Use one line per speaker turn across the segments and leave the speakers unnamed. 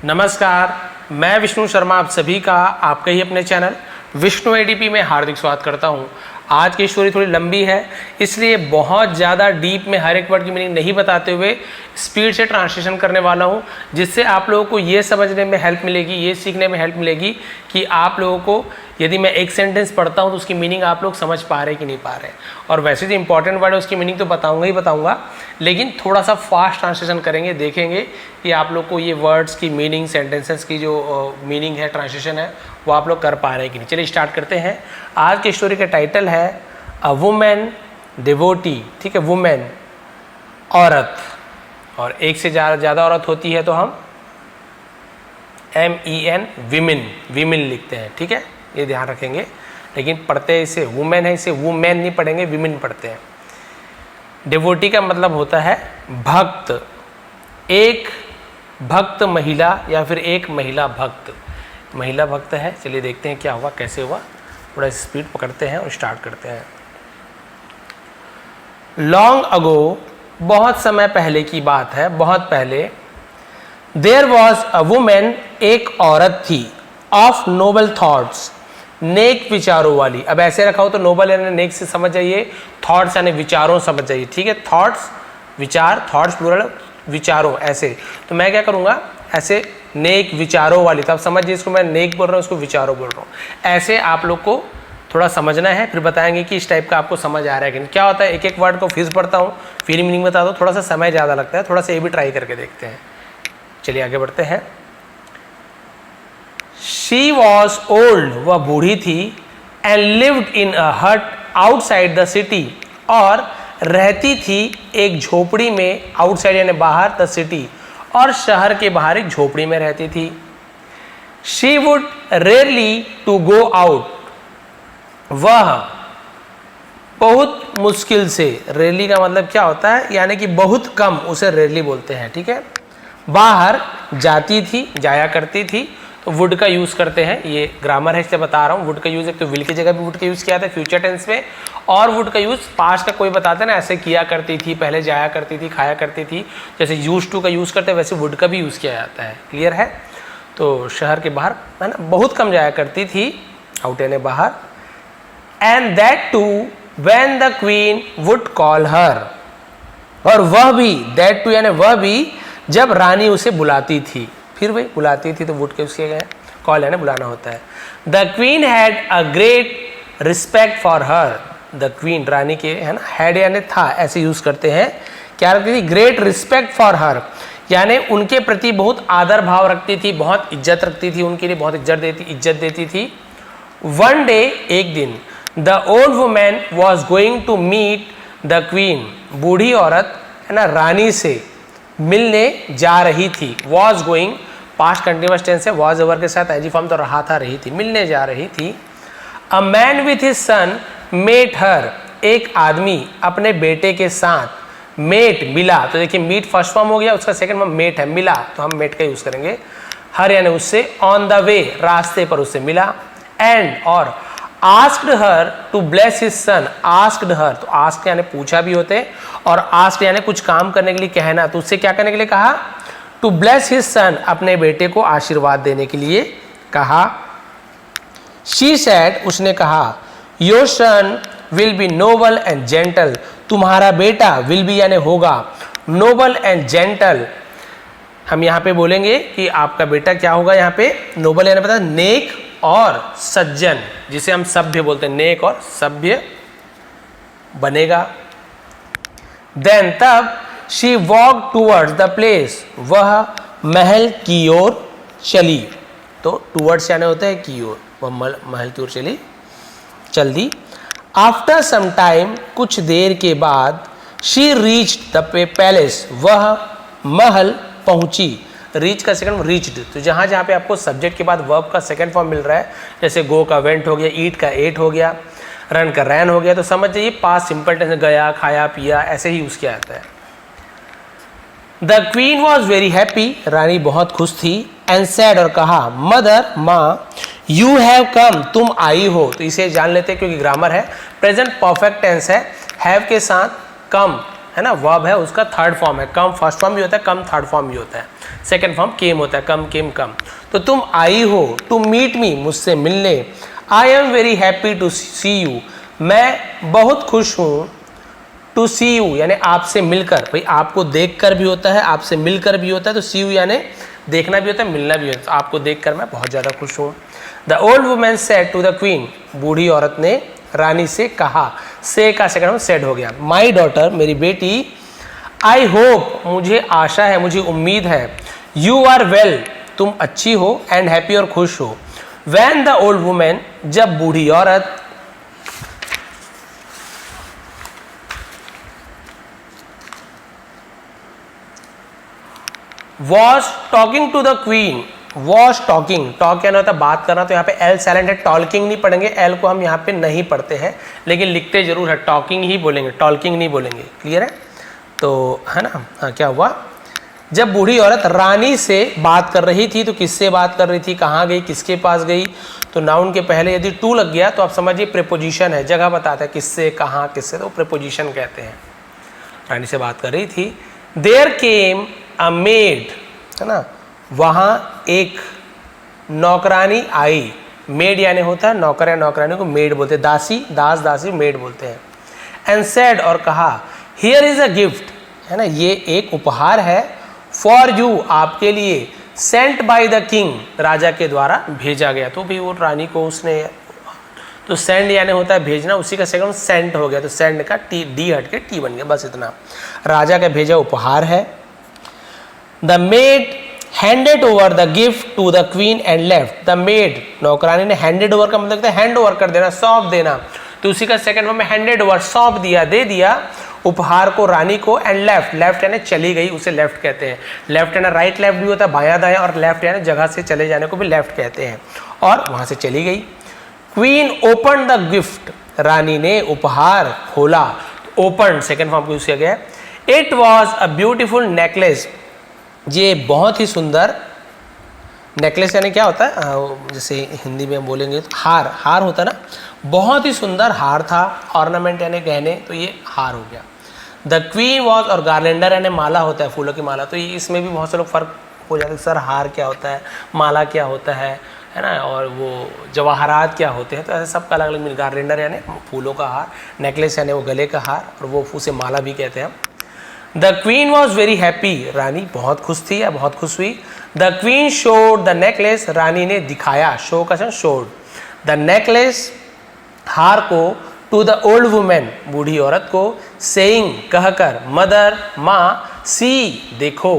नमस्कार, मैं विष्णु शर्मा आप सभी का आपके ही अपने चैनल विष्णु एडीपी में हार्दिक स्वागत करता हूं। आज की स्टोरी थोड़ी लंबी है, इसलिए बहुत ज़्यादा डीप में हर एक वर्ड की मीनिंग नहीं बताते हुए स्पीड से ट्रांसलेशन करने वाला हूं, जिससे आप लोगों को ये समझने में हेल्प मिलेगी, ये सीखने में हेल्प मिलेगी कि आप लोगों को यदि मैं एक सेंटेंस पढ़ता हूं तो उसकी मीनिंग आप लोग समझ पा रहे कि नहीं पा रहे। और वैसे जो इंपॉर्टेंट वर्ड है उसकी मीनिंग तो बताऊंगा ही बताऊंगा, लेकिन थोड़ा सा फास्ट ट्रांसलेशन करेंगे, देखेंगे कि आप लोग को ये वर्ड्स की मीनिंग, सेंटेंसेस की जो मीनिंग है, ट्रांसलेशन है, वो आप लोग कर पा रहे हैं कि नहीं। चलिए स्टार्ट करते हैं। आज की स्टोरी का टाइटल है अ वुमेन डिवोटी। ठीक है, वुमेन औरत, और एक से ज़्यादा औरत होती है तो हम MEN विमेन लिखते हैं। ठीक है, ये ध्यान रखेंगे, लेकिन पढ़ते इसे वुमेन है, इसे वुमेन नहीं पढ़ेंगे, विमेन पढ़ते हैं। डिवोटी का मतलब होता है भक्त, एक भक्त महिला या फिर एक महिला भक्त, महिला भक्त है। चलिए देखते हैं क्या हुआ, कैसे हुआ, थोड़ा स्पीड पकड़ते हैं और स्टार्ट करते हैं। लॉन्ग अगो, बहुत समय पहले की बात है, बहुत पहले। देयर वॉज अ वुमेन, एक औरत थी, ऑफ नोबल थॉट्स, नेक विचारों वाली। अब ऐसे रखा हो तो नोबल यानी नेक से समझ जाइए, थॉट्स यानी विचारों समझ जाइए। ठीक है, थॉट्स विचार, थॉट्स प्लूरल, विचारों ऐसे। तो मैं क्या करूँगा, ऐसे नेक विचारों वाली, तो आप समझ जाइए इसको मैं नेक बोल रहा हूँ, इसको विचारों बोल रहा हूँ। ऐसे आप लोग को थोड़ा समझना है, फिर बताएंगे कि इस टाइप का आपको समझ आ रहा है कि नहीं। क्या होता है, एक एक वर्ड को फिर पढ़ता हूँ, फिर मीनिंग बता दो, थोड़ा सा समय ज़्यादा लगता है, थोड़ा सा ये भी ट्राई करके देखते हैं। चलिए आगे बढ़ते हैं। शी वॉज ओल्ड, वह बूढ़ी थी, एंड लिव्ड इन अ हट आउटसाइड द सिटी, और रहती थी एक झोपड़ी में, आउटसाइड यानी बाहर, द सिटी, और शहर के बाहर एक झोपड़ी में रहती थी। She would rarely to go out, वह बहुत मुश्किल से, रेयरली का मतलब क्या होता है, यानी कि बहुत कम, उसे रेयरली बोलते हैं। ठीक है, बाहर जाती थी, जाया करती थी, तो वुड का यूज़ करते हैं, ये ग्रामर है इसलिए बता रहा हूँ। वुड का यूज़ एक तो विल की जगह भी वुड का यूज़ किया था फ्यूचर टेंस में, और वुड का यूज़ पास्ट का कोई बताते हैं ना, ऐसे किया करती थी, पहले जाया करती थी, खाया करती थी, जैसे यूज टू का यूज़ करते हैं वैसे वुड का भी यूज़ किया जाता है। क्लियर है। तो शहर के बाहर है ना, बहुत कम जाया करती थी, आउट यानी बाहर। And that too when the queen would call her, और वह भी, दैट टू यानी वह भी, जब रानी उसे बुलाती थी, फिर वही बुलाती थी तो वुड के यूज़ किया गया, कॉल यानी बुलाना होता है। The queen had a great respect for her, the queen रानी के है ना, हैड यानी था, ऐसे यूज करते हैं। क्या रखती थी, ग्रेट रिस्पेक्ट फॉर हर, यानी उनके प्रति बहुत आदर भाव रखती थी, बहुत इज्जत रखती थी, उनके लिए बहुत इज्जत देती थी। वन डे, एक दिन, the old women was going to meet the queen, बूढ़ी औरत है ना रानी से मिलने जा रही थी। Was going past continuous tense है, वॉज ओवर के साथ एजी फॉर्म तो रहा था, रही थी, मिलने जा रही थी। A man with his son met her, एक आदमी अपने बेटे के साथ मेट मिला, तो देखिए मीट फर्स्ट फॉर्म हो गया, उसका सेकंड फॉर्म मेट है, मिला, तो हम मेट का यूज करेंगे। हर यानी उससे, ऑन द वे रास्ते पर उससे मिला, एंड और asked her to bless his son, asked her, तो आस्क यानी पूछा भी होते, और आस्क्ड यानी कुछ काम करने के लिए कहना, तो उससे क्या करने के लिए कहा, टू ब्लेस हिज सन, अपने बेटे को आशीर्वाद देने के लिए कहा। शी सेड, उसने कहा, your son will be noble and gentle, तुम्हारा बेटा विल बी यानी होगा, नोबल एंड जेंटल। हम यहाँ पे बोलेंगे कि आपका बेटा क्या होगा, यहाँ पे नोबल यानी पता नेक और सज्जन, जिसे हम सभ्य बोलते हैं, नेक और सभ्य बनेगा। देन तब, she walk towards the place, वह महल की ओर चली, तो टूवर्ड्स यानी होता है की ओर, वह महल की ओर चल दी। आफ्टर सम टाइम, कुछ देर के बाद, शी रीच्ड द पैलेस, वह महल पहुंची। रीच का सेकंड रीच्ड, तो जहाँ जहाँ पे आपको सब्जेक्ट के बाद वर्ब का सेकंड फॉर्म मिल रहा है, जैसे गो का वेंट हो गया, ईट का एट हो गया, रन का रैन हो गया, तो समझ जाइए पास्ट सिंपल टेंस, गया, खाया, पिया, ऐसे ही यूज किया जाता है। The queen was very happy, रानी बहुत खुश थी, एंड सैड, और कहा, मदर, माँ, यू हैव कम, तुम आई हो, तो इसे जान लेते हैं क्योंकि ग्रामर है, प्रेजेंट परफेक्ट टेंस है, हैव के साथ कम है ना, वर्ब है उसका थर्ड फॉर्म है, कम फर्स्ट फॉर्म भी होता है, कम थर्ड फॉर्म भी होता है, सेकंड फॉर्म केम होता है, कम केम कम। तो तुम आई हो, टू मीट मी, मुझसे मिलने, I am very happy to see you, मैं बहुत खुश हूँ, टू सी यू यानी आपसे मिलकर, भाई आपको देखकर भी होता है, आपसे मिलकर भी होता है, तो सी यू यानी देखना भी होता है, मिलना भी होता है, तो आपको देखकर मैं बहुत ज़्यादा खुश हूँ। The old women said to the queen, बूढ़ी औरत ने रानी से कहा, से का सेकंड में सेड हो गया, माई डॉटर, मेरी बेटी, आई होप, मुझे आशा है, मुझे उम्मीद है, यू आर वेल, तुम अच्छी हो, एंड हैप्पी और खुश हो। वैन द ओल्ड वुमेन, जब बूढ़ी औरत, was talking to the queen, was talking, talk क्या होता है बात करना, तो यहाँ पे एल साइलेंट है, टॉकिंग नहीं पढ़ेंगे, एल को हम यहाँ पे नहीं पढ़ते हैं, लेकिन लिखते जरूर है, टॉकिंग ही बोलेंगे, टॉकिंग नहीं बोलेंगे, क्लियर है, तो है ना। हाँ, क्या हुआ, जब बूढ़ी औरत रानी से बात कर रही थी, तो किससे बात कर रही थी, कहाँ गई, किसके पास गई, तो नाउन के पहले यदि टू लग गया तो आप समझिए प्रीपोजिशन है, जगह बताता है किससे, कहाँ, किससे, तो प्रीपोजिशन कहते हैं। रानी से बात कर रही थी, देयर केम अ मेड, है ना, वहाँ एक नौकरानी आई, मेड यानी होता है नौकर या नौकरानी को मेड बोलते हैं, दासी, दास दासी मेड बोलते हैं। एंड सेड, और कहा, हियर इज अ गिफ्ट, है ना, ये एक उपहार है, फॉर यू, आपके लिए, सेंट बाय द किंग, राजा के द्वारा भेजा गया, तो भी वो रानी को उसने, तो सेंड यानी होता है भेजना, उसी का सेकंड सेंट हो गया, तो सेंड का टी डी हट के टी बन गया, बस इतना, राजा का भेजा उपहार है। The maid handed over the gift to the queen and left, the maid, नौकरानी ने, हैंडेड ओवर का मतलब हैंड ओवर कर देना, सौंप देना, तो उसी का सेकंड फॉर्म में हैंडेड ओवर, सौंप दिया, दे दिया उपहार को रानी को, एंड लेफ्ट, लेफ्ट यानी चली गई, उसे लेफ्ट कहते हैं, लेफ्ट यानी राइट लेफ्ट भी होता है, बायां दायां, और लेफ्ट यानी जगह से चले जाने को भी लेफ्ट कहते हैं, और वहां से चली गई। क्वीन ओपन द गिफ्ट, रानी ने उपहार खोला, ओपन सेकंड फॉर्म यूज किया गया। It was a beautiful necklace, ये बहुत ही सुंदर, नेकलेस यानी क्या होता है, जैसे हिंदी में बोलेंगे तो हार, हार होता है ना, बहुत ही सुंदर हार था, ऑर्नामेंट यानी गहने, तो ये हार हो गया। द क्वीन वॉज, और गार्लेंडर यानी माला होता है, फूलों की माला, तो ये इसमें भी बहुत से लोग फर्क हो जाते हैं, सर हार क्या होता है, माला क्या होता है ना, और वो जवाहरात क्या होते हैं, तो ऐसे सबका अलग अलग मिल, गार्लेंडर यानी फूलों का हार, नेकलेस यानी वो गले का हार, और वो उसे माला भी कहते हैं। The queen was very happy, रानी बहुत खुश थी या बहुत खुश हुई। The queen showed the necklace, रानी ने दिखाया, शो का शोड, द नेकलेस, हार को, टू द ओल्ड वुमेन, बूढ़ी औरत को, सेइंग, कहकर, मदर, माँ, सी, देखो,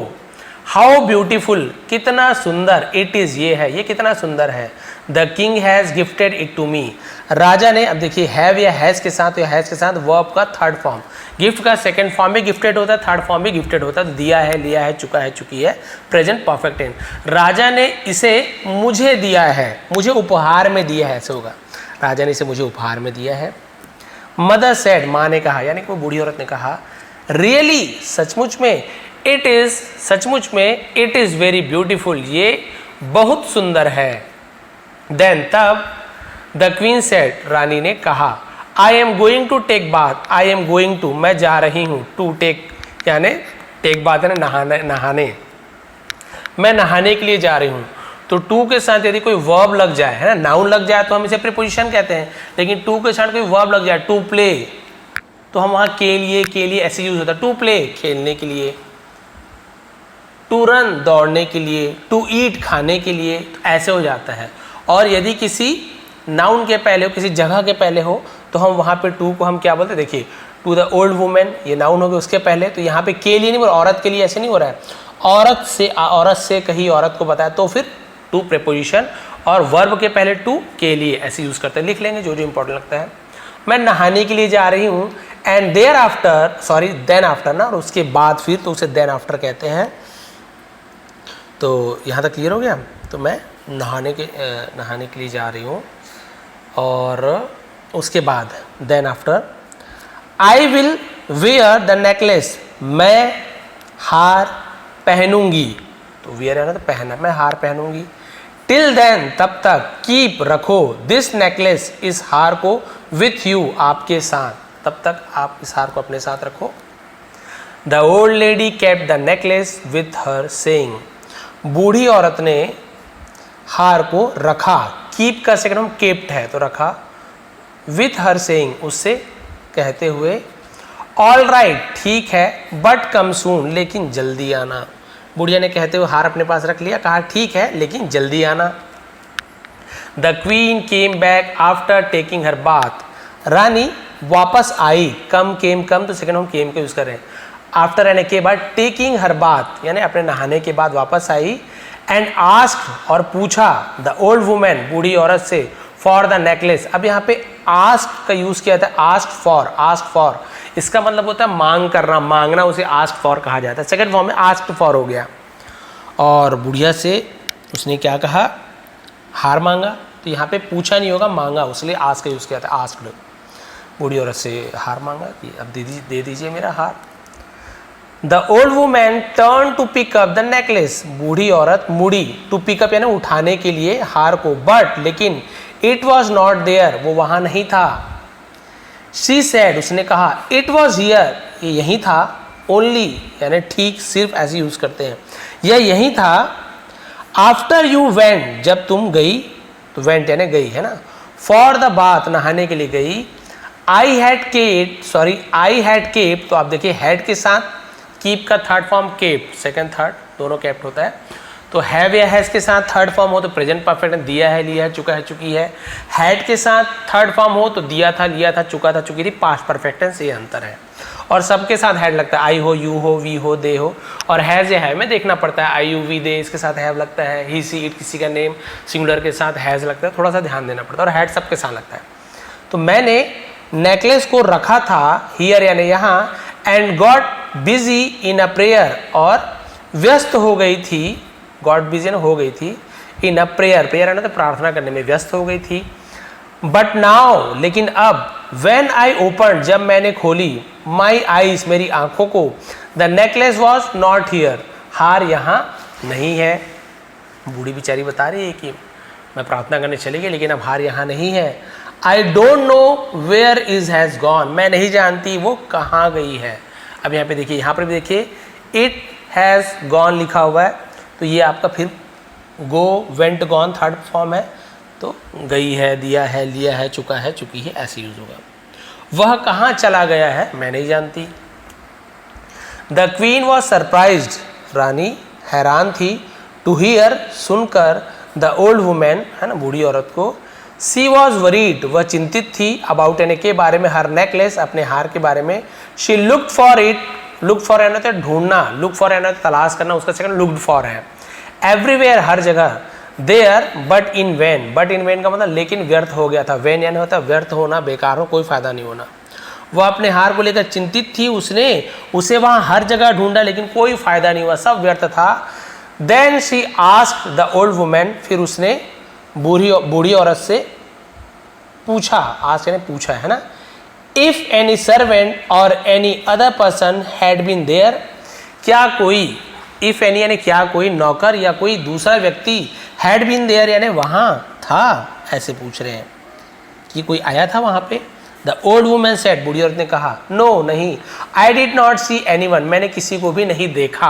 हाउ ब्यूटीफुल, कितना सुंदर, इट इज़, ये है, ये कितना सुंदर है। The king has gifted it to me, राजा ने, अब देखिए हैव या हैज़ के साथ, या हैज़ के साथ वर्ब का थर्ड फॉर्म, गिफ्ट का सेकंड फॉर्म भी गिफ्टेड होता है, थर्ड फॉर्म भी गिफ्टेड होता है, तो दिया है, लिया है, चुका है, चुकी है, प्रेजेंट परफेक्ट टेंस, राजा ने इसे मुझे दिया है, मुझे उपहार में दिया है, ऐसे होगा, राजा ने इसे मुझे उपहार में दिया है। मदर सेड, माँ ने कहा, यानी कि वो बूढ़ी औरत ने कहा, रियली, सचमुच में, इट इज़, सचमुच में, इट इज़ वेरी ब्यूटीफुल, ये बहुत सुंदर है। देन, तब, द क्वीन सेड, रानी ने कहा, I am going to take bath, I am going to, मैं जा रही हूँ, टू टेक यानी टेक बाथ है ना, नहाने, नहाने, मैं नहाने के लिए जा रही हूँ, तो टू के साथ यदि कोई वर्ब लग जाए, है ना, नाउन लग जाए तो हम इसे प्रीपोजिशन कहते हैं, लेकिन टू के साथ कोई वर्ब लग जाए, टू प्ले, तो हम वहाँ के लिए ऐसे यूज होता है, टू प्ले, खेलने के लिए, टू रन, दौड़ने के लिए, टू ईट, खाने के लिए, तो ऐसे हो जाता है। और यदि किसी नाउन के पहले हो, किसी जगह के पहले हो, तो हम वहाँ पे टू को हम क्या बोलते हैं, देखिए, टू द ओल्ड वुमेन, ये नाउन हो गया, उसके पहले, तो यहाँ पे के लिए नहीं बोल, औरत के लिए ऐसे नहीं हो रहा है, औरत से कहीं औरत को बताया, तो फिर टू प्रीपोजिशन, और वर्ब के पहले टू, के लिए, ऐसे यूज करते हैं, लिख लेंगे जो जो इंपॉर्टेंट लगता है। मैं नहाने के लिए जा रही हूँ, and thereafter, sorry then after ना, और उसके बाद फिर, तो उसे देन आफ्टर कहते हैं। तो यहाँ तक क्लियर हो गया। तो मैं नहाने के लिए जा रही हूँ, और उसके बाद then after, I will wear the necklace, मैं हार पहनूंगी, तो वेयर है ना, तो पहना, मैं हार पहनूंगी। टिल देन, तब तक, कीप, रखो, दिस नेकलेस, इस हार को, विथ यू, आपके साथ, तब तक आप इस हार को अपने साथ रखो। The old lady kept the necklace with her saying, बूढ़ी औरत ने हार को रखा, कीप का सेकंड हम केप्ट है तो रखा, विथ हर सेइंग उससे कहते हुए, ऑल राइट ठीक है, बट कम सून लेकिन जल्दी आना। बुढ़िया ने कहते हुए हार अपने पास रख लिया, कहा ठीक है लेकिन जल्दी आना। The queen came back after taking her bath, रानी वापस आई, कम केम कम तो सेकंड हम केम का यूज कर रहे हैं, आफ्टर यानी के बाद, टेकिंग हर बाथ यानी अपने नहाने के बाद वापस आई, एंड आस्क्ड और पूछा, द ओल्ड वुमेन बूढ़ी औरत से, फॉर द नेकलेस। अब यहाँ पे आस्क्ड का यूज किया था, आस्क्ड फॉर इसका मतलब होता है मांग करना, मांगना उसे आस्क्ड फॉर कहा जाता है, सेकंड फॉर्म में आस्क्ड फॉर हो गया। और बुढ़िया से उसने क्या कहा, हार मांगा, तो यहाँ पे पूछा नहीं होगा मांगा, उसलिए आस्क का यूज किया था, आस्क्ड। बूढ़ी औरत से हार मांगा कि अब दे दीजिए मेरा हार। The old woman turn to pick up the necklace, बूढ़ी औरत मुड़ी, टू पिकअप यानी उठाने के लिए हार को, बट लेकिन इट वॉज नॉट देयर वो वहां नहीं था। शी सेड उसने कहा, इट वॉज हियर ये यही था, ओनली यानी ठीक सिर्फ ऐसे यूज करते हैं, यह यही था, आफ्टर यू वेंट जब तुम गई, तो वेंट यानी गई है ना, फॉर द बाथ नहाने के लिए गई, आई हैड केप तो आप देखिए हैड के साथ कीप का third form kept, second third दोनों केप्ट होता है, तो हैव या हैज के साथ थर्ड फॉर्म हो तो प्रेजेंट परफेक्ट, दिया है लिया है चुका है चुकी है, हैड के साथ थर्ड फॉर्म हो तो दिया था लिया था चुका था चुकी थी, पास्ट परफेक्ट टेंस ये अंतर है। और सबके साथ हैड लगता है, आई हो, यू हो, वी हो, दे हो, और हैज या है में देखना पड़ता है, आई यू वी दे इसके साथ हैव लगता है, ही सी इट किसी का नेम सिंगुलर के साथ हैज लगता है, थोड़ा सा ध्यान देना पड़ता है, और हैड सबके साथ लगता है। तो मैंने नेकलेस को रखा था, हियर यानी यहाँ, and got busy in a prayer और व्यस्त हो गई थी, गॉट बिजी हो गई थी, इन अ प्रेयर, प्रेयर है ना तो प्रार्थना करने में व्यस्त हो गई थी, बट नाउ लेकिन अब, व्हेन आई ओपन जब मैंने खोली, माई आईज मेरी आंखों को, the necklace was not here हार यहाँ नहीं है। बूढ़ी बेचारी बता रही है कि मैं प्रार्थना करने चली गई लेकिन अब हार यहाँ नहीं है। I don't know where is has gone मैं नहीं जानती वो कहाँ गई है। अब यहाँ पे देखिए, यहाँ पर भी देखिए इट हैज़ गॉन लिखा हुआ है, तो ये आपका फिर गो, वेंट, गॉन थर्ड फॉर्म है, तो गई है, दिया है, लिया है, चुका है, चुकी है, ऐसे यूज होगा। वह कहाँ चला गया है मैं नहीं जानती। द क्वीन वॉज सरप्राइज्ड रानी हैरान थी, टू हियर सुनकर, द ओल्ड वुमेन है ना बूढ़ी औरत को, सी वॉज वरीड वह चिंतित थी, अबाउट यानी के बारे में, हर नेकलेस अपने हार के बारे में, she looked for it, look for यानी तो ढूंढना, लुक फॉर यानी तलाश करना, उसका सेकंड लुक्ड फॉर है, एवरीवेयर हर जगह, there but in vain, but in vain का मतलब लेकिन व्यर्थ हो गया था, वैन यानी होता है व्यर्थ होना, बेकार हो, कोई फायदा नहीं होना। वह अपने हार को लेकर चिंतित थी, उसने उसे वहां हर जगह ढूंढा लेकिन कोई फायदा नहीं हुआ, सब व्यर्थ था। Then she asked the old women, फिर उसने बूढ़ी औरत से पूछा, आस्क यानी पूछा है ना, if any servant or any other person had been there, क्या कोई, इफ एनी यानी क्या कोई नौकर या कोई दूसरा व्यक्ति, हैड बीन देयर यानी वहां था, ऐसे पूछ रहे हैं कि कोई आया था वहां पे। द ओल्ड वुमेन सेड, बूढ़ी औरत ने कहा, नो नहीं, I did not see anyone मैंने किसी को भी नहीं देखा,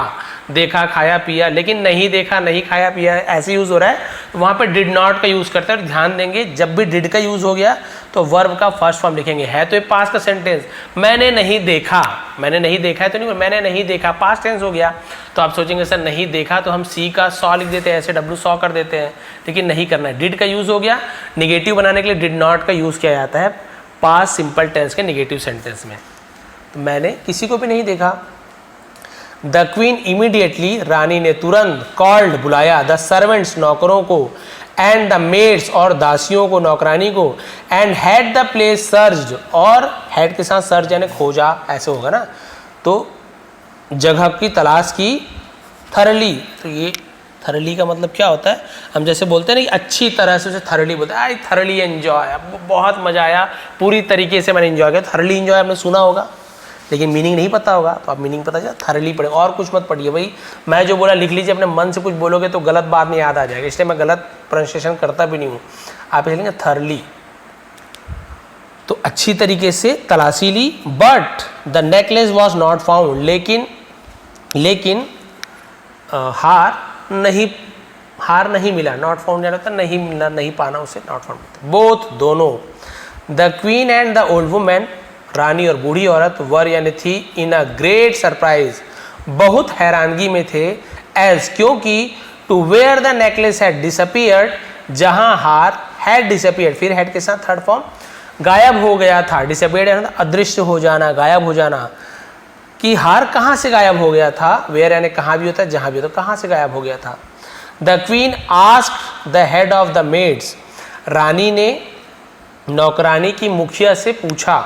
देखा खाया पिया, लेकिन नहीं देखा नहीं खाया पिया ऐसे यूज हो रहा है, तो वहां पे डिड नॉट का यूज करते हैं। ध्यान देंगे जब भी डिड का यूज हो गया तो वर्ब का फर्स्ट फॉर्म लिखेंगे, है तो ये पास्ट का सेंटेंस, मैंने नहीं देखा, मैंने नहीं देखा है तो नहीं, मैंने नहीं देखा पास्ट टेंस हो गया, तो आप सोचेंगे सर नहीं देखा तो हम सी का सॉ लिख देते हैं, ऐसे डब्ल्यू सॉ कर देते हैं, लेकिन नहीं करना है, डिड का यूज हो गया, निगेटिव बनाने के लिए डिड नॉट का यूज किया जाता है पास्ट सिंपल टेंस के निगेटिव सेंटेंस में। तो मैंने किसी को भी नहीं देखा। द क्वीन इमीडिएटली रानी ने तुरंत, कॉल्ड बुलाया, द सर्वेंट्स नौकरों को, एंड द मेड्स और दासियों को, नौकरानी को, and had the place searched और हैड के साथ सर्च यानी खोजा ऐसे होगा ना, तो जगह की तलाश की, थरली, तो ये थरली का मतलब क्या होता है, हम जैसे बोलते हैं ना कि अच्छी तरह से उसे थरली बोलते हैं, आई थरली एंजॉय, बहुत मजा आया, पूरी तरीके से मैंने एंजॉय किया। थरली एंजॉय आपने सुना होगा लेकिन मीनिंग नहीं पता होगा, तो आप मीनिंग पता चला, थरली पढ़े और कुछ मत पढ़िए भाई, मैं जो बोला लिख लीजिए, अपने मन से कुछ बोलोगे तो गलत बात नहीं याद आ जाएगा, इसलिए मैं गलत प्रोनाउंसिएशन करता भी नहीं हूँ, आप लिखेंगे थरली। तो अच्छी तरीके से तलाशी ली, but the necklace was not found, लेकिन हार नहीं मिला। नॉट फाउंड जाना होता नहीं मिलना, नहीं पाना, उसे नॉट फाउंड। बोथ दोनों, the queen and the old women, रानी और बूढ़ी औरत, वर यानी थी, इन अ ग्रेट सरप्राइज, बहुत हैरानगी में थे, एज क्योंकि, to where the necklace had disappeared, जहां हार हैड डिसअपियर्ड, फिर हैड के साथ थर्ड फॉर्म, गायब हो गया था। डिसअपियर्ड यानी अदृश्य हो जाना, गायब हो जाना, कि हार कहाँ से गायब हो गया था। वेयर यानी कहाँ भी होता है, जहाँ भी होता है, कहाँ से गायब हो गया था। The queen asked the head of the maids, रानी ने नौकरानी की मुखिया से पूछा,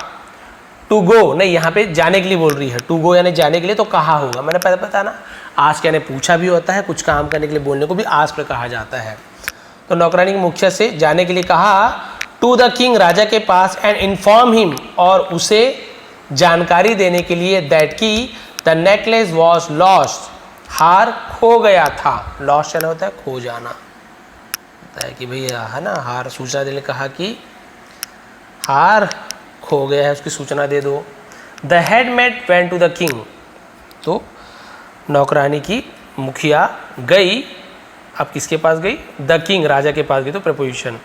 टू गो, नहीं यहाँ पे जाने के लिए बोल रही है, टू गो यानी जाने के लिए, तो कहा होगा, मैंने पहले पता ना, आस्क यानी पूछा भी होता है, कुछ काम करने के लिए बोलने को भी आस्क कहा जाता है। तो नौकरानी की मुखिया से जाने के लिए कहा, टू द किंग, राजा के पास, एंड इन्फॉर्म हिम, और उसे जानकारी देने के लिए, दैट की द नेकलेस वॉज लॉस्ट, हार खो गया था। लॉस्ट यानी होता है खो जाना, होता है कि भैया है ना, हार सूचना देने कहा कि हार खो गया है, उसकी सूचना दे दो। The head maid went to the king, तो नौकरानी की मुखिया गई, अब किसके पास गई, द किंग, राजा के पास गई, तो प्रपोजिशन,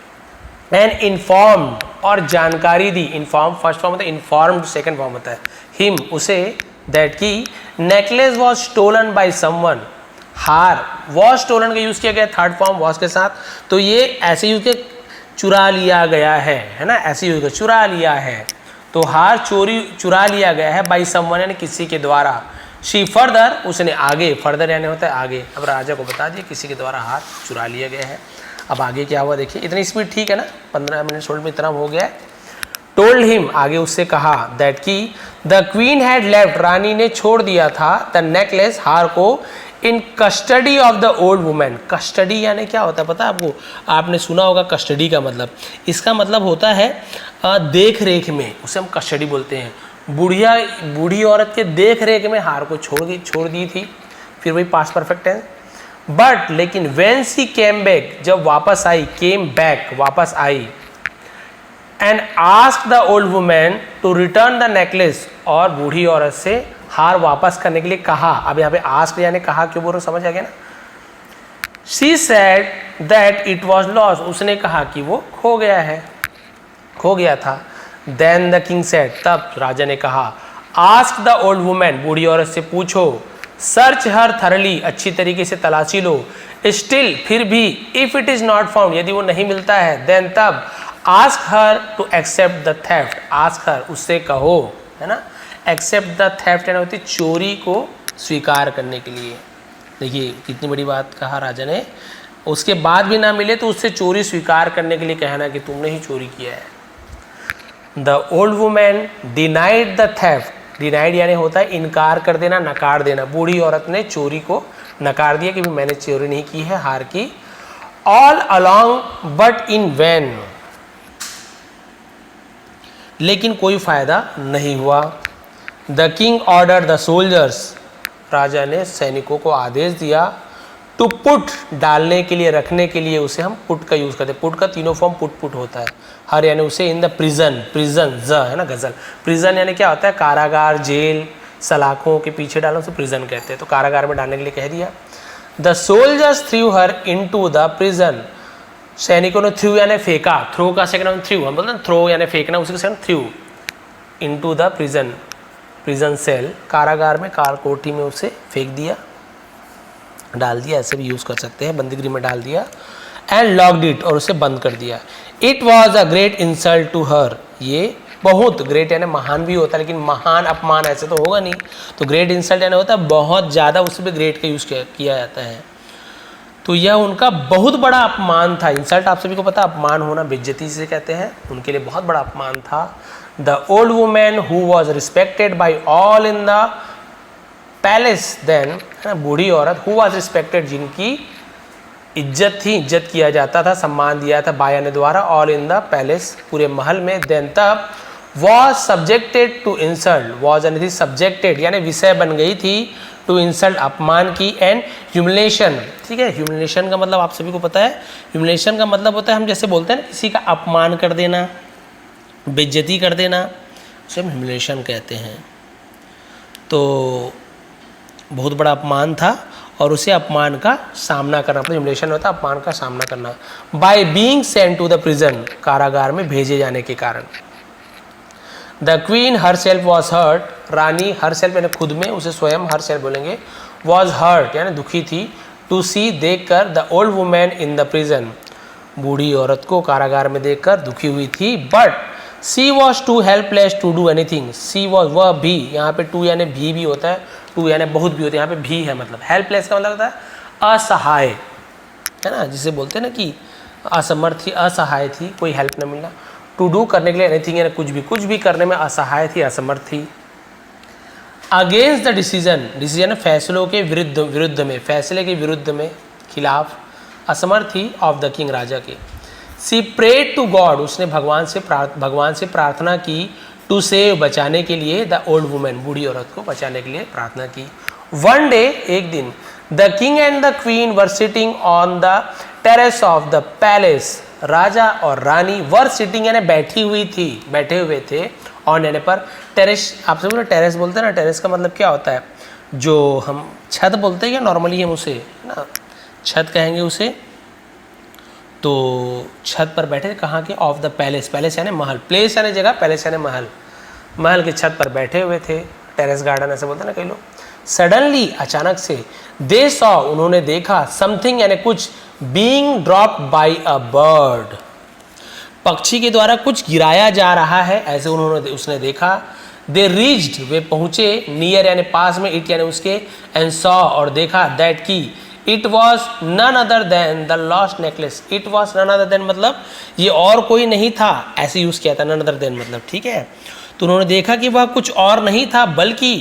एंड इन्फॉर्म्ड, और जानकारी दी। इन्फॉर्म फर्स्ट फॉर्म होता है, इन्फॉर्म्ड सेकंड फॉर्म होता है, हिम, उसे, दैट की necklace was stolen by someone, हार वॉज स्टोलन का यूज किया गया थर्ड फॉर्म वॉज के साथ, तो ये ऐसे यूज के चुरा लिया गया है ना, ऐसे यूज चुरा लिया है, तो हार चुरा लिया गया है, बाय समवन यानी किसी के द्वारा। शी फर्दर, उसने आगे, फर्दर यानी होता है आगे, अब राजा को बता दिया किसी के द्वारा हार चुरा लिया गया है। अब आगे क्या हुआ देखिए, इतनी स्पीड ठीक है ना, 15 मिनट 16 में इतना हो गया है। टोल्ड हिम, आगे उससे कहा, दैट की द क्वीन हैड लेफ्ट, रानी ने छोड़ दिया था, द नेकलेस, हार को, इन custody of the old women. Custody यानी क्या होता है पता है आपको, आपने सुना होगा कस्टडी का मतलब, इसका मतलब होता है देख रेख में, उसे हम कस्टडी बोलते हैं। बूढ़ी औरत के देख रेख में हार को छोड़ दी थी, फिर वही पास्ट परफेक्ट है। बट लेकिन वेन सी केम बैक, जब वापस आई, केम बैक वापस आई, and ask the old women to return the necklace, और बूढ़ी औरत से हार वापस करने के लिए कहा। अब यहाँ पे आस्क यानी कहा क्यों बोल रहे हो, समझ आ गया ना। She said that it was lost, उसने कहा कि वो खो गया था। देन द किंग सेड, तब राजा ने कहा, आस्क द ओल्ड वुमेन, बूढ़ी औरत से पूछो, सर्च हर थरली, अच्छी तरीके से तलाशी लो, स्टिल, फिर भी, if it is not found, यदि वो नहीं मिलता है, देन तब, ask her to accept the theft, ask her, उससे कहो, है ना, एक्सेप्ट द थेफ्ट यानी होती चोरी को स्वीकार करने के लिए। देखिए कितनी बड़ी बात कहा राजा ने, उसके बाद भी ना मिले तो उससे चोरी स्वीकार करने के लिए कहना कि तुमने ही चोरी किया है। The old women denied the theft, denied यानी होता है इनकार कर देना, नकार देना। बूढ़ी औरत ने चोरी को नकार दिया कि मैंने चोरी नहीं की है, हार की। All along but in vain, लेकिन कोई फायदा नहीं हुआ। The king order the soldiers, राजा ने सैनिकों को आदेश दिया, टू पुट, डालने के लिए, रखने के लिए, उसे हम पुट का यूज करते हैं। पुट का तीनों फॉर्म पुट होता है। हर यानी उसे इन द प्रिजन, ज है ना गजल, प्रिजन यानी क्या होता है, कारागार, जेल, सलाखों के पीछे डालो उसे प्रिजन कहते हैं, तो कारागार में डालने के लिए कह दिया। The soldiers threw her into the prison, सैनिकों ने थ्रू यानी फेंका, थ्रो का सेकंड थ्रू, हम बोलते हैं थ्रो यानी फेंकना, उसी का second threw, into the prison cell, कारागार में, कोठी में उसे फेंक दिया, डाल दिया, ऐसे भी यूज़ कर सकते हैं, बंदीगृह में डाल दिया। एंड लॉक्ड इट, और उसे बंद कर दिया। It was a great insult to her, ये बहुत, ग्रेट यानी महान भी होता है, लेकिन महान अपमान ऐसे तो होगा नहीं, तो ग्रेट इंसल्ट यानी होता है बहुत ज़्यादा, उससे भी ग्रेट का यूज़ किया जाता है। तो यह उनका बहुत बड़ा अपमान था। इंसल्ट आप सभी को पता, अपमान होना, बेइज्जती से कहते हैं, उनके लिए बहुत बड़ा अपमान था। The old women who was respected by all in the palace, then, है ना, बूढ़ी औरत, हु वॉज रिस्पेक्टेड, जिनकी इज्जत थी, इज्जत किया जाता था, सम्मान दिया था बाया ने द्वारा, ऑल इन द पैलेस, पूरे महल में। देन तब, was subjected to insult, was यानी थी सब्जेक्टेड यानी विषय बन गई थी, टू इंसल्ट अपमान की, एंड ह्यूमिलेशन, ठीक है। ह्यूमिलेशन का मतलब आप सभी को पता है, ह्यूमिलेशन का मतलब होता है हम जैसे बोलते हैं ना, किसी का अपमान कर देना, बेइज्जती कर देना उसे हम ह्यूमिलिएशन कहते हैं। तो बहुत बड़ा अपमान था और उसे अपमान का सामना करना, मतलब ह्यूमिलिएशन होता है अपमान का सामना करना। By being sent to the prison, कारागार में भेजे जाने के कारण। The queen herself was hurt, रानी हर सेल्फ यानी खुद में, उसे स्वयं हर सेल्फ बोलेंगे, वॉज हर्ट यानी दुखी थी, टू सी देखकर, the old women in the prison, बूढ़ी औरत को कारागार में देखकर दुखी हुई थी। But she was too helpless to do anything, she was वह भी, यहाँ पे टू यानी भी होता है, टू यानी बहुत भी होता है, यहाँ पे भी है, मतलब हेल्पलेस का मतलब होता है असहाय, है ना, जिसे बोलते हैं ना कि असमर्थ थी, असहाय थी, कोई हेल्प न मिलना। टू डू करने के लिए एनीथिंग यानी कुछ भी करने में असहाय थी, असमर्थ थी। अगेंस्ट द डिसीजन, डिसीजन फैसलों के विरुद्ध में, फैसले के विरुद्ध में, खिलाफ, असमर्थ थी, ऑफ द किंग राजा के। सी प्रेड टू गॉड, उसने भगवान से प्रार्थना की, टू सेव बचाने के लिए, द ओल्ड वुमेन, बूढ़ी औरत को बचाने के लिए प्रार्थना की। वन डे, एक दिन, the king and the queen were sitting on the terrace of the palace, राजा और रानी वर सिटिंग यानी बैठे हुए थे, ऑन यानी पर, टेरेस, आपसे बोलो टेरेस बोलते हैं ना, टेरेस का मतलब क्या होता है, जो हम छत बोलते हैं या नॉर्मली हम उसे ना छत कहेंगे उसे, तो छत पर बैठे, कहाँ के, ऑफ द पैलेस, पैलेस यानी महल, प्लेस यानी जगह, पैलेस यानी महल, महल की छत पर बैठे हुए थे, टेरेस गार्डन ऐसे बोलते हैं ना कई लोग। सडनली, अचानक से, दे सॉ, उन्होंने देखा, समथिंग यानी कुछ, being dropped by a bird, पक्षी के द्वारा कुछ गिराया जा रहा है, ऐसे उसने देखा। दे रीच्ड, वे पहुंचे, नियर यानी पास में, इट यानी उसके, एंड सॉ और देखा, दैट की, it was none other than the lost necklace, it was none other than मतलब ये और कोई नहीं था, ऐसे यूज किया था, नन अदर देन मतलब, ठीक है। तो उन्होंने देखा कि वह कुछ और नहीं था बल्कि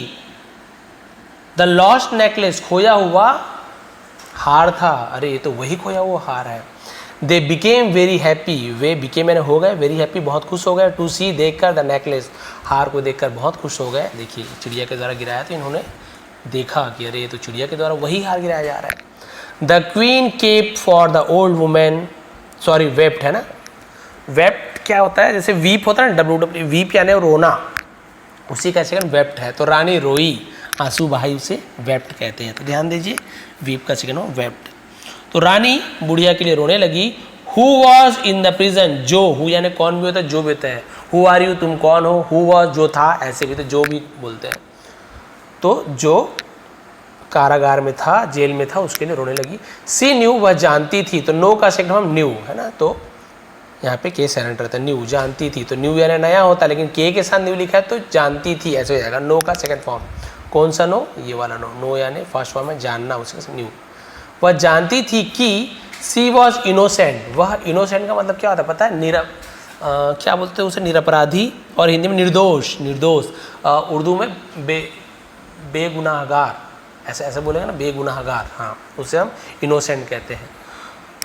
द लॉस्ट नेकलेस, खोया हुआ हार था। अरे ये तो वही खोया हुआ हार है। They became very happy, way became मैंने हो गए, वेरी हैप्पी बहुत खुश हो गए, टू सी देखकर, द नेकलेस, हार को देखकर बहुत खुश हो गए। देखिए चिड़िया के द्वारा गिराया तो इन्होंने देखा कि अरे ये तो चिड़िया के द्वारा वही हार गिराया जा रहा है। The queen kept for the old women, sorry wept है ना, वेप्ट क्या होता है, जैसे वीप होता है ना, WW वीप यानी रोना, उसी का सेकंड वेप्ट है। तो रानी रोई, आंसू बहाई, उसे वेप्ट कहते हैं। तो ध्यान दीजिए वीप का सेकंड हो वेप्ट। तो रानी बुढ़िया के लिए रोने लगी। Who was in the prison, जो, हु यानी कौन भी होता है, जो भी होता है, हु आर यू, तुम कौन हो, हु वॉज जो था, ऐसे भी तो जो भी बोलते हैं। तो जो कारागार में था, जेल में था, उसके लिए रोने लगी। सी न्यू, वह जानती थी, तो नो का सेकंड हम न्यू है ना, तो यहाँ पे के साइलेंट रहता है, न्यू, जानती थी, तो न्यू यानी नया होता है, लेकिन के साथ न्यू लिखा है तो जानती थी ऐसे हो जाएगा। नो का सेकंड फॉर्म, कौन सा नो, ये वाला नो, नो यानी फर्स्ट फॉर्म है जानना, उसके न्यू। वह जानती थी कि सी वॉज इनोसेंट, वह इनोसेंट का मतलब क्या होता है पता है, क्या बोलते हैं उसे, निरपराधी, और हिंदी में निर्दोष, निर्दोष, उर्दू में बेगुनाहगार, ऐसे ऐसे बोलेंगे ना, बेगुनाहगार, हाँ, उसे हम इनोसेंट कहते हैं।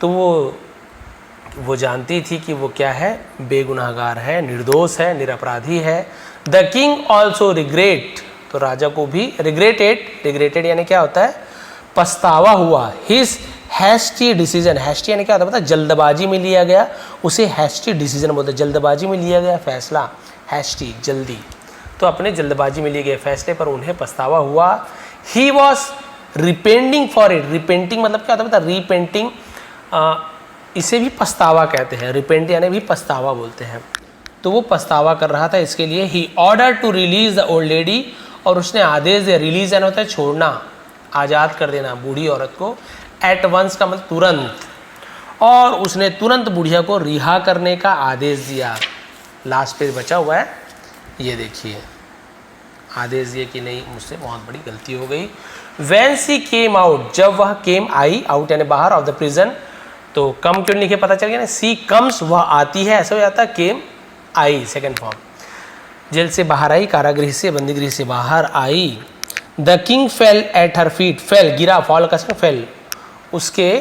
तो वो जानती थी कि वो क्या है, बेगुनाहगार है, निर्दोष है, निरपराधी है। द किंग ऑल्सो रिग्रेट, तो राजा को भी रिग्रेटेड यानी क्या होता है, पछतावा हुआ। हिज हैस्टी डिसीजन, हैस्टी यानी क्या होता है पता है, जल्दबाजी में लिया गया, उसे हैस्टी डिसीजन बोलते हैं, जल्दबाजी में लिया गया फैसला, हैस्टी जल्दी, तो अपने जल्दबाजी में लिए गए फैसले पर उन्हें पछतावा हुआ। He was repenting for it, repenting मतलब क्या होता है पता है, रीपेंटिंग, इसे भी पछतावा कहते हैं, रिपेंट यानी भी पछतावा बोलते हैं। तो वो पछतावा कर रहा था इसके लिए। He order to release the old lady, और उसने आदेश दिया, रिलीज यानी होता है छोड़ना, आज़ाद कर देना बूढ़ी औरत को, एट वंस का मतलब तुरंत, और उसने तुरंत बुढ़िया को रिहा करने का आदेश दिया। लास्ट पेज बचा हुआ है, ये देखिए, आदेश दिए कि नहीं मुझसे बहुत बड़ी गलती हो गई। वैन सी केम आउट, जब वह केम आई, आउट यानी बाहर, ऑफ द प्रिजन, तो कम क्यों लिखे पता चल गया ना, सी कम्स वह आती है, ऐसा हो जाता है, केम आई सेकंड फॉर्म, जेल से बाहर आई, कारागृह से, बंदीगृह से बाहर आई। The king fell at her feet, fell गिरा, फॉल का फेल, उसके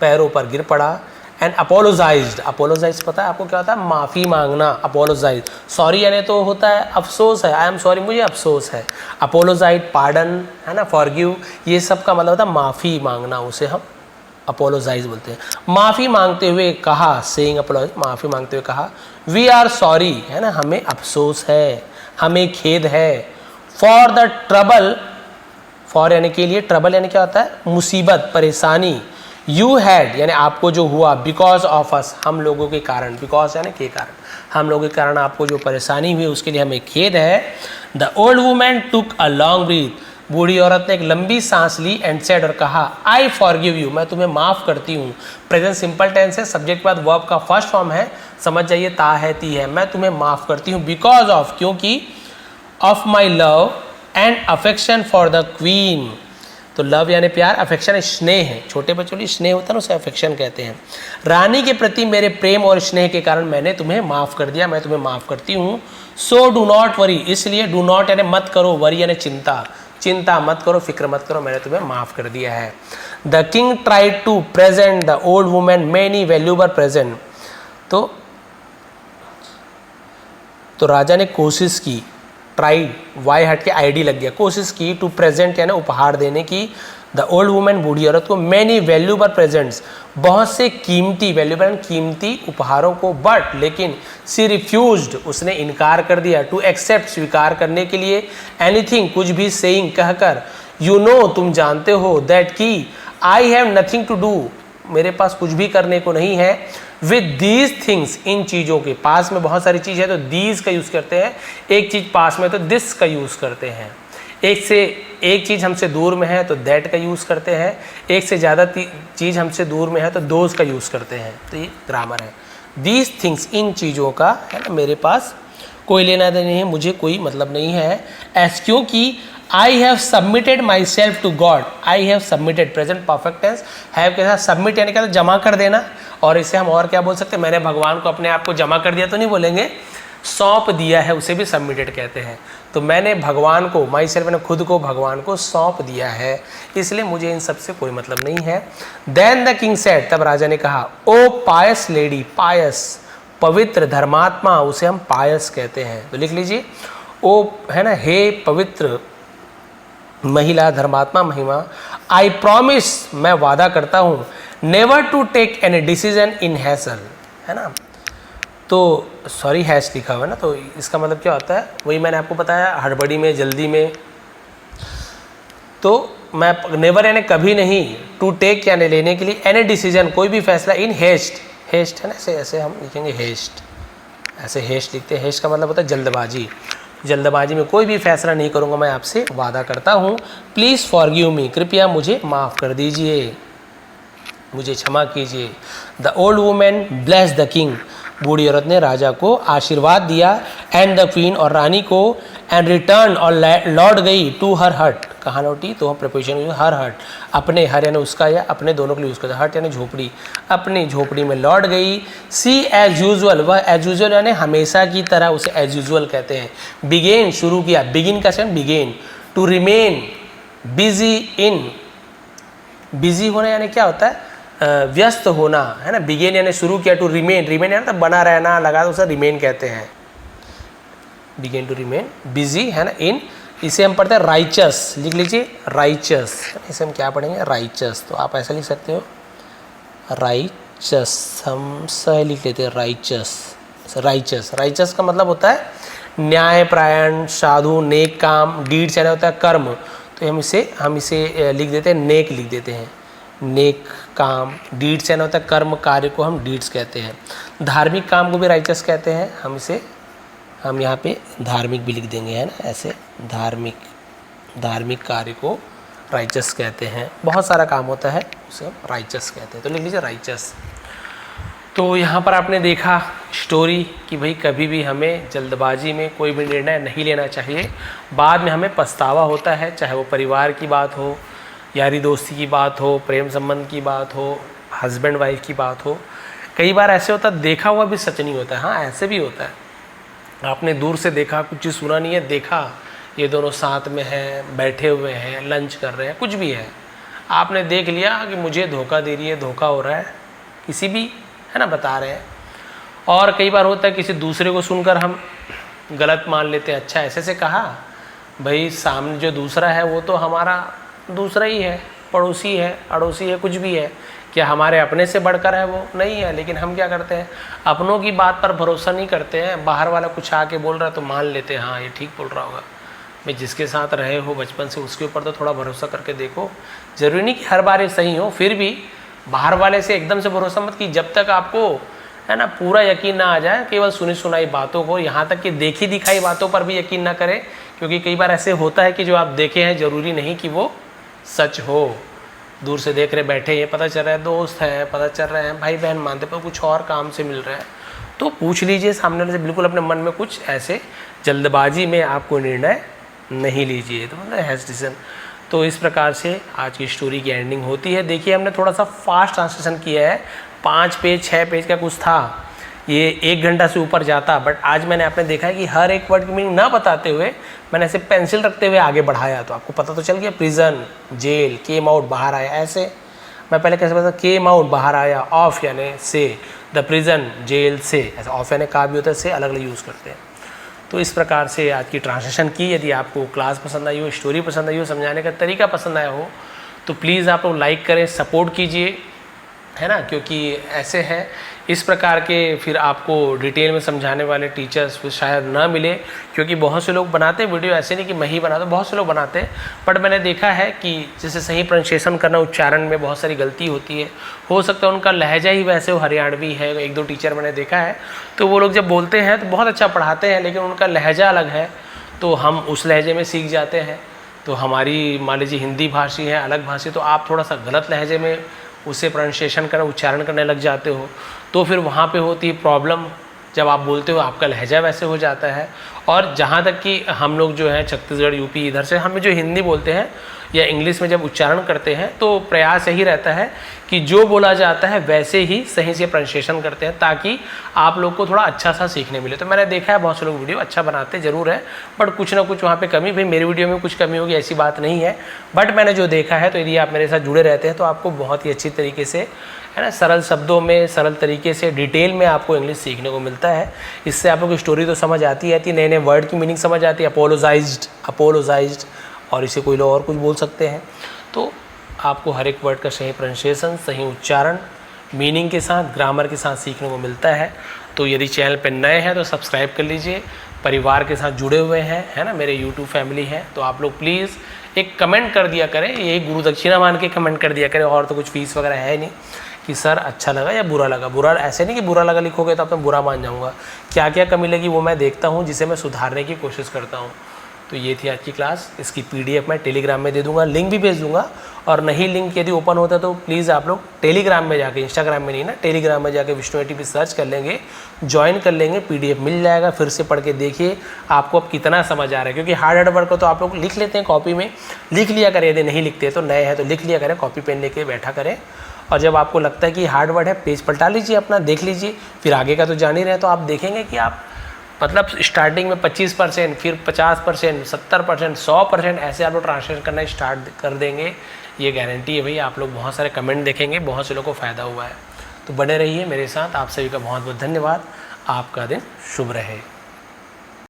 पैरों पर गिर पड़ा। एंड अपोलोजाइज्ड, अपोलोजाइज पता है आपको क्या होता है, माफ़ी मांगना, अपोलोजाइज, सॉरी यानी तो होता है अफसोस है, आई एम सॉरी, मुझे अफसोस है, अपोलोजाइज पार्डन है ना, फॉरगिव, ये सब का मतलब होता है माफ़ी मांगना, उसे हम अपोलोजाइज बोलते हैं। माफ़ी मांगते हुए कहा, सेइंग अपोलोजाइज, माफ़ी मांगते हुए कहा, वी आर सॉरी, है ना, हमें अफसोस है, हमें खेद है, फॉर द ट्रबल, फॉर यानी के लिए, ट्रबल यानी क्या होता है, मुसीबत, परेशानी, यू हैड यानी आपको जो हुआ, बिकॉज ऑफ अस, हम लोगों के कारण, बिकॉज यानी के कारण, हम लोगों के कारण आपको जो परेशानी हुई उसके लिए हमें खेद है। The old woman took a long breath, बूढ़ी औरत ने एक लंबी सांस ली, एंड सेड और कहा, आई फॉरगिव यू, मैं तुम्हें माफ़ करती हूँ। प्रेजेंट सिंपल टेंस है, सब्जेक्ट के बाद वर्ब का फर्स्ट फॉर्म है, समझ जाइए, ता है ती है, मैं तुम्हें माफ़ करती हूँ, बिकॉज ऑफ, क्योंकि, of my love and affection for the queen. तो लव यानी प्यार, अफेक्शन स्नेह है, छोटे बच्चों के स्नेह होता है ना, उसे अफेक्शन कहते हैं। रानी के प्रति मेरे प्रेम और स्नेह के कारण मैंने तुम्हें माफ़ कर दिया, मैं तुम्हें माफ़ करती हूँ। सो डू नॉट वरी, इसलिए डू नॉट यानी मत करो, वरी यानी चिंता, चिंता मत करो, फिक्र मत करो, मैंने तुम्हें माफ़ कर दिया है। The king tried to present the old women many valuable present, तो राजा ने कोशिश की, ट्राइड, वाई हट के आईडी लग गया, कोशिश की, टू प्रेजेंट यानी उपहार देने की, द ओल्ड वुमेन बूढ़ी औरत को, मैनी वैल्यूबल प्रेजेंट्स, बहुत से कीमती, वैल्यूबल कीमती उपहारों को, बट लेकिन, सी रिफ्यूज्ड उसने इनकार कर दिया, टू एक्सेप्ट स्वीकार करने के लिए, एनीथिंग कुछ भी, सेइंग कहकर, यू नो तुम जानते हो, दैट की, I have nothing to do मेरे पास कुछ भी करने को नहीं है, विद दीज थिंग्स इन चीज़ों के, पास में बहुत सारी चीज़ है तो दीज का यूज़ करते हैं, एक चीज़ पास में तो दिस का यूज़ करते हैं, एक चीज़ हमसे दूर में है तो दैट का यूज़ करते हैं, एक से ज़्यादा चीज़ हमसे दूर में है तो दोज का यूज़ करते हैं, तो ये ग्रामर है। दीज थिंग्स इन चीज़ों का, है ना, मेरे पास कोई लेना देना नहीं है, मुझे कोई मतलब नहीं है, ऐस क्योंकि I have submitted myself to God, I have submitted, present perfect tense, have के साथ सबमिट यानी क्या, जमा कर देना, और इसे हम और क्या बोल सकते हैं, मैंने भगवान को अपने आप को जमा कर दिया तो नहीं बोलेंगे, सौंप दिया है, उसे भी सबमिटेड कहते हैं। तो मैंने भगवान को, माई सेल्फ मैंने खुद को भगवान को सौंप दिया है, इसलिए मुझे इन सब से कोई मतलब नहीं है। देन द किंग सेड, तब राजा ने कहा, ओ पायस लेडी, पायस पवित्र, धर्मात्मा, उसे हम पायस कहते हैं, तो लिख लीजिए, ओ, है ना, हे पवित्र महिला, धर्मात्मा महिमा, आई प्रॉमिस, मैं वादा करता हूँ, never to take any decision in haste, है ना, तो सॉरी हैश लिखा हुआ है ना, तो इसका मतलब क्या होता है, वही मैंने आपको बताया, हड़बड़ी में, जल्दी में, तो मैं नेवर यानी कभी नहीं, टू टेक यानी लेने के लिए, एनी डिसीजन कोई भी फैसला, इन हेस्ट, हेस्ट है ना, ऐसे ऐसे हम लिखेंगे हेस्ट, ऐसे हेस्ट लिखते हैं, हेस्ट का मतलब होता है जल्दबाजी, जल्दबाजी में कोई भी फैसला नहीं करूँगा, मैं आपसे वादा करता हूँ। प्लीज़ फॉरगिव मी, कृपया मुझे माफ़ कर दीजिए, मुझे क्षमा कीजिए। The old women bless the king, बूढ़ी औरत ने राजा को आशीर्वाद दिया, एंड द क्वीन, और रानी को, एंड रिटर्न, और लौट गई, टू हर हट, कहाँ लौटी, तो हम प्रिपोजिशन हर हट, अपने, हर यानी उसका या अपने, दोनों के लिए यूज़ करते हैं, हट यानी झोपड़ी, अपनी झोपड़ी में लौट गई। सी एज यूजुअल, वह एज यूजुअल यानी हमेशा की तरह, उसे एज यूजुअल कहते हैं। बिगेन शुरू किया, बिगिन का sense began, to remain busy in, busy होना यानी क्या होता है, व्यस्त होना, है ना, बिगेन यानी शुरू किया, टू रिमेन, रिमेन यानी बना रहना, लगा, तो उसे रिमेन कहते हैं, बिगेन टू रिमेन, बिजी, है ना, इन, इसे हम पढ़ते हैं राइचस, लिख लीजिए राइचस, इसे हम क्या पढ़ेंगे, राइचस, तो आप ऐसा लिख सकते हो राइचस, हम सही लिख लेते हैं राइचस, राइचस, राइचस का मतलब होता है न्यायपरायण, साधु, नेक काम, डीड्स यानी होता है कर्म, तो हम इसे लिख देते हैं नेक, लिख देते हैं नेक काम, डीड्स यानी होता है कर्म, कार्य को हम डीड्स कहते हैं। धार्मिक काम को भी राइचस कहते हैं, हम यहाँ पे धार्मिक भी लिख देंगे, है ना, ऐसे धार्मिक कार्य को राइचस कहते हैं। बहुत सारा काम होता है उसे हम राइचस कहते हैं, तो लिख लीजिए राइचस। तो यहाँ पर आपने देखा स्टोरी कि भाई कभी भी हमें जल्दबाजी में कोई भी निर्णय नहीं लेना चाहिए, बाद में हमें पछतावा होता है, चाहे वो परिवार की बात हो, यारी दोस्ती की बात हो, प्रेम संबंध की बात हो, हस्बैंड वाइफ की बात हो। कई बार ऐसे होता है देखा हुआ भी सच नहीं होता है, हाँ ऐसे भी होता है, आपने दूर से देखा, कुछ चीज़ सुना नहीं है, देखा ये दोनों साथ में हैं, बैठे हुए हैं, लंच कर रहे हैं, कुछ भी है, आपने देख लिया कि मुझे धोखा दे रही है, धोखा हो रहा है, किसी भी, है ना, बता रहे हैं। और कई बार होता है किसी दूसरे को सुनकर हम गलत मान लेते हैं, अच्छा ऐसे से कहा, भाई सामने जो दूसरा है वो तो हमारा दूसरा ही है, पड़ोसी है, अड़ोसी है, कुछ भी है, क्या हमारे अपने से बढ़कर है? वो नहीं है। लेकिन हम क्या करते हैं, अपनों की बात पर भरोसा नहीं करते हैं। बाहर वाला कुछ आके बोल रहा है तो मान लेते हैं, हाँ ये ठीक बोल रहा होगा। भाई जिसके साथ रहे हो बचपन से उसके ऊपर तो थोड़ा भरोसा करके देखो। ज़रूरी नहीं कि हर बार ये सही हो, फिर भी बाहर वाले से एकदम से भरोसा मत, कि जब तक आपको है ना पूरा यकीन ना आ जाए केवल सुनी सुनाई बातों को, यहाँ तक कि देखी दिखाई बातों पर भी यकीन ना करें। क्योंकि कई बार ऐसे होता है कि जो आप देखे हैं ज़रूरी नहीं कि वो सच हो। दूर से देख रहे बैठे, ये पता चल रहा है दोस्त है, पता चल रहा है भाई बहन मानते, पर कुछ और काम से मिल रहा है, तो पूछ लीजिए सामने वाले से। बिल्कुल अपने मन में कुछ ऐसे जल्दबाजी में आप कोई निर्णय नहीं लीजिए, तो मतलब हेजिटेशन। तो इस प्रकार से आज की स्टोरी की एंडिंग होती है। देखिए हमने थोड़ा सा फास्ट ट्रांसलेशन किया है, 5 पेज 6 पेज का कुछ था, ये 1 घंटा से ऊपर जाता। बट आज मैंने आपने देखा है कि हर एक वर्ड की मीनिंग ना बताते हुए मैंने ऐसे पेंसिल रखते हुए आगे बढ़ाया, तो आपको पता तो चल गया। प्रिजन, जेल, केम आउट बाहर आया, ऐसे मैं पहले कैसे बताता, केम आउट बाहर आया, ऑफ यानी से, द प्रिजन जेल से, ऐसा ऑफ यानी का भी होता है, से अलग अलग यूज़ करते हैं। तो इस प्रकार से आज की ट्रांसलेशन की। यदि आपको क्लास पसंद आई हो, स्टोरी पसंद आई हो, समझाने का तरीका पसंद आया हो, तो प्लीज़ आप लोग लाइक करें, सपोर्ट कीजिए, है ना। क्योंकि ऐसे हैं इस प्रकार के फिर आपको डिटेल में समझाने वाले टीचर्स फिर शायद ना मिले। क्योंकि बहुत से लोग बनाते हैं वीडियो, ऐसे नहीं कि मैं ही बनाता, बहुत से लोग बनाते हैं। बट मैंने देखा है कि जैसे सही प्रोनाउंसिएशन करना, उच्चारण में बहुत सारी गलती होती है। हो सकता है उनका लहजा ही वैसे हो, हरियाणवी है, 1-2 टीचर मैंने देखा है, तो वो लोग जब बोलते हैं तो बहुत अच्छा पढ़ाते हैं, लेकिन उनका लहजा अलग है, तो हम उस लहजे में सीख जाते हैं। तो हमारी मान लीजिए हिंदी भाषी है, अलग भाषी, तो आप थोड़ा सा गलत लहजे में उसे प्रोनाउंसिएशन करना, उच्चारण करने लग जाते हो, तो फिर वहाँ पे होती है प्रॉब्लम। जब आप बोलते हो आपका लहजा वैसे हो जाता है। और जहाँ तक कि हम लोग जो है छत्तीसगढ़, यूपी, इधर से हमें जो हिंदी बोलते हैं या इंग्लिश में जब उच्चारण करते हैं, तो प्रयास यही रहता है कि जो बोला जाता है वैसे ही सही से प्रोनाउंसिएशन करते हैं, ताकि आप लोग को थोड़ा अच्छा सा सीखने मिले। तो मैंने देखा है बहुत से लोग वीडियो अच्छा बनाते ज़रूर है, बट कुछ ना कुछ वहाँ पे कमी, भाई मेरी वीडियो में कुछ कमी होगी ऐसी बात नहीं है, बट मैंने जो देखा है, तो यदि आप मेरे साथ जुड़े रहते हैं तो आपको बहुत ही अच्छी तरीके से, है ना, सरल शब्दों में, सरल तरीके से, डिटेल में आपको इंग्लिश सीखने को मिलता है। इससे आप लोग की स्टोरी तो समझ आती है, नए नए वर्ड की मीनिंग समझ आती है, अपोलोजाइज्ड, और इसे कोई लोग और कुछ बोल सकते हैं। तो आपको हर एक वर्ड का सही प्रोनाउंसिएशन, सही उच्चारण, मीनिंग के साथ, ग्रामर के साथ सीखने को मिलता है। तो यदि चैनल पर नए हैं तो सब्सक्राइब कर लीजिए, परिवार के साथ जुड़े हुए हैं, है ना, मेरे यूट्यूब फैमिली है, तो आप लोग प्लीज़ एक कमेंट कर दिया करें, यही गुरु दक्षिणा मान के कमेंट कर दिया करें, और तो कुछ फीस वगैरह है नहीं, कि सर अच्छा लगा या बुरा लगा। बुरा ऐसे नहीं कि बुरा लगा लिखोगे तो आप मैं बुरा मान जाऊँगा, क्या क्या कमी लगी वो मैं देखता हूँ, जिसे मैं सुधारने की कोशिश करता हूँ। तो ये थी आज की क्लास। इसकी PDF मैं टेलीग्राम में दे दूंगा, लिंक भी भेज दूंगा। और नहीं लिंक यदि ओपन होता है तो प्लीज़ आप लोग टेलीग्राम में जाके, इंस्टाग्राम में नहीं ना, टेलीग्राम में जाके विष्णु ATP सर्च कर लेंगे, ज्वाइन कर लेंगे, PDF मिल जाएगा। फिर से पढ़ के देखिए आपको अब कितना समझ आ रहा है। क्योंकि हार्ड वर्ड को तो आप लोग लिख लेते हैं, कॉपी में लिख लिया करें, यदि नहीं लिखते तो नए हैं तो लिख लिया करें, कॉपी पेन लेके बैठा करें। और जब आपको लगता है कि हार्ड वर्ड है, पेज पलटा लीजिए अपना, देख लीजिए, फिर आगे का तो जान ही रहे, तो आप देखेंगे कि आप मतलब स्टार्टिंग में 25%, फिर 50%, 70%, 100% ऐसे आप लोग ट्रांसलेशन करना स्टार्ट कर देंगे। ये गारंटी है भाई। आप लोग बहुत सारे कमेंट देखेंगे, बहुत से लोगों को फ़ायदा हुआ है। तो बने रहिए मेरे साथ। आप सभी का बहुत बहुत धन्यवाद। आपका दिन शुभ रहे।